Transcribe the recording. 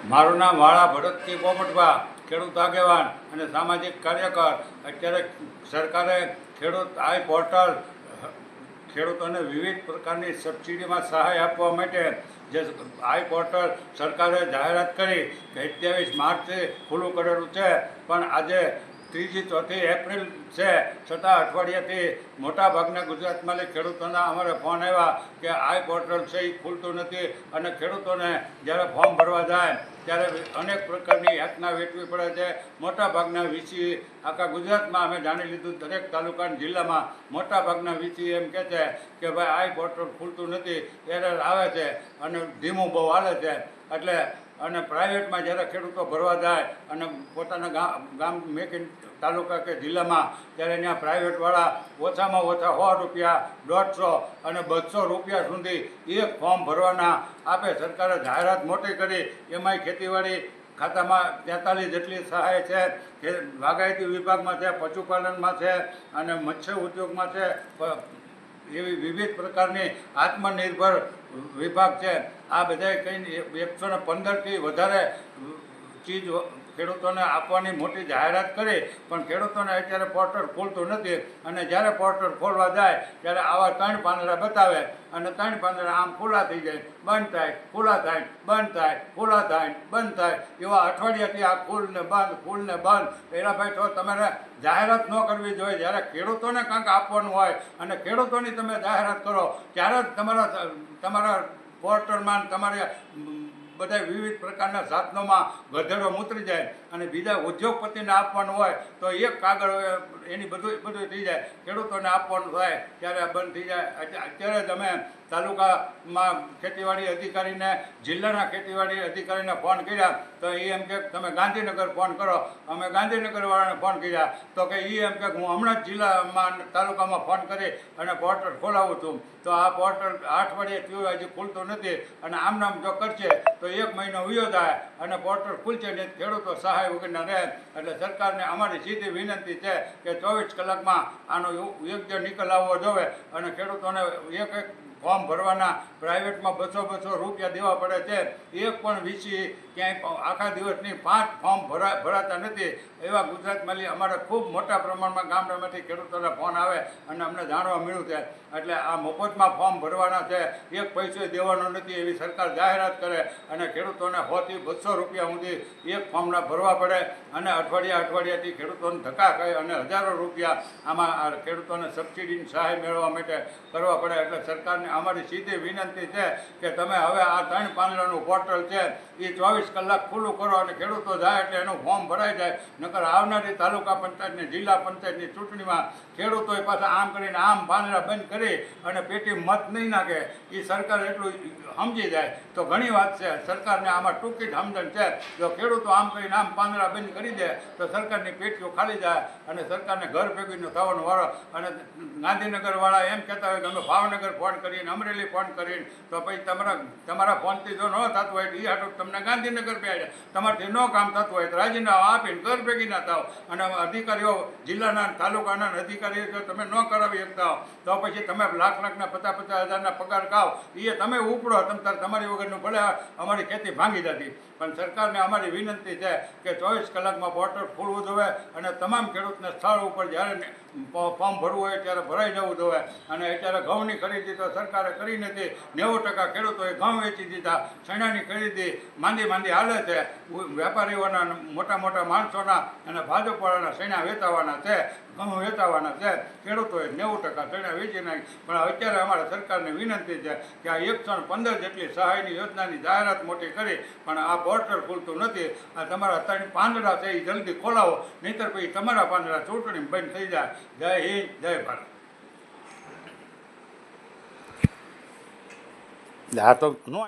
મારું નામ વાળા ભરતસિંહ પોપટભા, ખેડૂત આગેવાન અને સામાજિક કાર્યકર. અત્યારે સરકારે ખેડૂત આઈ પોર્ટલ ખેડૂતોને વિવિધ પ્રકારની સબસિડીમાં સહાય આપવા માટે જે આઈ પોર્ટલ સરકારે જાહેરાત કરી કે 27 માર્ચથી ખુલ્લું કરેલું છે, પણ આજે 3જી 4થી એપ્રિલ છે, છતાં અઠવાડિયાથી મોટાભાગના ગુજરાતમાં ખેડૂતોના અમારે ફોન આવ્યા કે આઈ પોર્ટલ છે એ ખુલતું નથી અને ખેડૂતોને જ્યારે ફોર્મ ભરવા જાય ત્યારે અનેક પ્રકારની યાતના વેઠવી પડે છે. મોટાભાગના વીસી આખા ગુજરાતમાં અમે જાણી લીધું, દરેક તાલુકા અને જિલ્લામાં મોટાભાગના વીસી એમ કહે છે કે ભાઈ આઈ પોર્ટલ ખુલતું નથી, એરર આવે છે અને ધીમું બહુ હાલે છે. એટલે અને પ્રાઇવેટમાં જ્યારે ખેડૂતો ભરવા જાય અને પોતાના ગામ મેકિન તાલુકા કે જિલ્લામાં, ત્યારે ત્યાં પ્રાઇવેટવાળા ઓછામાં ઓછા 100 રૂપિયા, 150 અને 200 રૂપિયા સુધી એક ફોર્મ ભરવાના આપે. સરકારે જાહેરાત મોટી કરી, એમાંય ખેતીવાડી ખાતામાં 43 જેટલી સહાય છે, કે બાગાયતી વિભાગમાં છે, પશુપાલનમાં છે અને મત્સ્ય ઉદ્યોગમાં છે, એવી વિવિધ પ્રકારની આત્મનિર્ભર વિભાગ છે. આ બધા કંઈ 115થી વધારે ચીજ ખેડૂતોને આપવાની મોટી જાહેરાત કરી, પણ ખેડૂતોને અત્યારે પોર્ટલ ખોલતું નથી. અને જ્યારે પોર્ટલ ખોલવા જાય ત્યારે આવા 3 પાંદડા બતાવે અને 3 પાંદડા આમ ખુલ્લા થઈ જાય, બંધ થાય, ખુલ્લા થાય, બંધ થાય, ખુલ્લા થાય, બંધ થાય, એવા અઠવાડિયાથી આ ખુલ ને બંધ. એના ભાઈ તો તમારે જાહેરાત ન કરવી જોઈએ. જ્યારે ખેડૂતોને કંઈક આપવાનું હોય અને ખેડૂતોની તમે જાહેરાત કરો ત્યારે જ તમારા પોર્ટલમાં તમારે બધા વિવિધ પ્રકારના સાધનોમાં ગધેડો મૂતરી જાય અને બીજા ઉદ્યોગપતિને આપવાનું હોય તો એક કાગળ એની બધું થઈ જાય, ખેડૂતોને આપવાનું થાય ત્યારે બંધ થઈ જાય. અત્યારે જ અમે તાલુકામાં ખેતીવાડી અધિકારીને, જિલ્લાના ખેતીવાડી અધિકારીને ફોન કર્યા તો એ એમ કે તમે ગાંધીનગર ફોન કરો. અમે ગાંધીનગરવાળાને ફોન કર્યા તો કે એ એમ કે હું હમણાં જ જિલ્લામાં તાલુકામાં ફોન કરી અને પોર્ટલ ખોલાવું છું. તો આ પોર્ટલ 8 અઠવાડિયે થયું, હજી ખુલતું નથી અને આમ નામ જો કરશે તો 1 મહિનો વયો જાય અને પોર્ટલ ખુલશે નહીં, ખેડૂતો સહાય વગરના રહે. એટલે સરકારને અમારી સીધી વિનંતી છે કે 24 કલાકમાં આનો યોગ્ય નિકાલ આવવો જોઈએ અને ખેડૂતોને એક ફોર્મ ભરવાના પ્રાઇવેટમાં 200 રૂપિયા દેવા પડે છે. એક પણ વીસી ક્યાંય આખા દિવસની 5 ફોર્મ ભરાતા નથી. એવા ગુજરાતમાં અમારે ખૂબ મોટા પ્રમાણમાં ગામડામાંથી ખેડૂતોના ફોન આવે અને અમને જાણવા મળ્યું છે. એટલે આ મફતમાં ફોર્મ ભરવાના છે, એક પૈસો દેવાનો નથી એવી સરકાર જાહેરાત કરે અને ખેડૂતોને 100 થી 200 રૂપિયા સુધી એક ફોર્મના ભરવા પડે અને અઠવાડિયાથી ખેડૂતોને ધક્કા ખાય અને હજારો રૂપિયા આમાં ખેડૂતોને સબસિડીની સહાય મેળવવા માટે કરવા પડે. એટલે સરકારને અમારી સીધી વિનંતી છે કે તમે હવે આ 3 પાંદડાનું પોર્ટલ છે એ 24 કલાક ખુલ્લું કરો અને ખેડૂતો જાય એટલે એનું ફોર્મ ભરાઈ જાય. નકર આવનારી તાલુકા પંચાયતની, જિલ્લા પંચાયતની ચૂંટણીમાં ખેડૂતોએ પાછા આમ કરીને આમ પાંદડા બંધ કરી અને પેટી મત નહીં નાખે. એ સરકાર એટલું સમજી જાય તો ઘણી વાત છે. સરકારને આમાં ટૂંકી જ સમજણ છે. જો ખેડૂતો આમ કરીને આમ પાંદડા બંધ કરી દે તો સરકારની પેટીઓ ખાલી જાય અને સરકારને ઘર ભેગીનો થવાનો વારો. અને ગાંધીનગરવાળા એમ કહેતા હોય કે અમે ભાવનગર ફોન કરીને, અમરેલી ફોન કરીને, તો પછી તમારા ફોનથી જો ન થતું હોય એ હાટું તમને ગાંધીનગર બેસે, તમારથી ન કામ થતું હોય તો રાજીનામા આપીને ઘર ભેગી ના થાવ. અને અધિકારીઓ, જિલ્લાના તાલુકાના અધિકારીઓ જો તમે ન કરાવી શકતા હો તો પછી તમે લાખના 50 હજારના પગાર ખાઓ, એ તમે ઉપડો, તમારી વગરનું ભલે અમારી ખેતી ભાંગી જતી. પણ સરકારને અમારી વિનંતી છે કે 24 કલાકમાં પોર્ટલ ખોલવું જોઈએ અને તમામ ખેડૂતને સ્થળ ઉપર જ્યારે ફોર્મ ભરવું હોય ત્યારે ભરાઈ જવું જોઈએ. અને અત્યારે ઘઉંની ખરીદી તો સરકારે કરી નથી, 90% ખેડૂતોએ ઘઉં વેચી દીધા, ચણાની ખરીદી માંદી હાલે છે. વેપારીઓના, મોટા માણસોના અને ભાજપવાળાના ચણા વેચાવાના છે, ઘઉં વેચાવાના છે. ખેડૂતોએ 90% ચણા વેચી નાખી. પણ અત્યારે અમારા સરકારને વિનંતી છે કે આ 115 જેટલી સહાયની યોજનાની જાહેરાત મોટી કરી પણ આ પોર્ટલ ખુલતું નથી. આ તમારા 3 પાંદડા છે એ જલ્દી ખોલાવો, નહીંતર પછી તમારા પાંદડા ચૂંટણી બંધ થઈ જાય. જય હિન્દ, જય ભારત. હા તો નો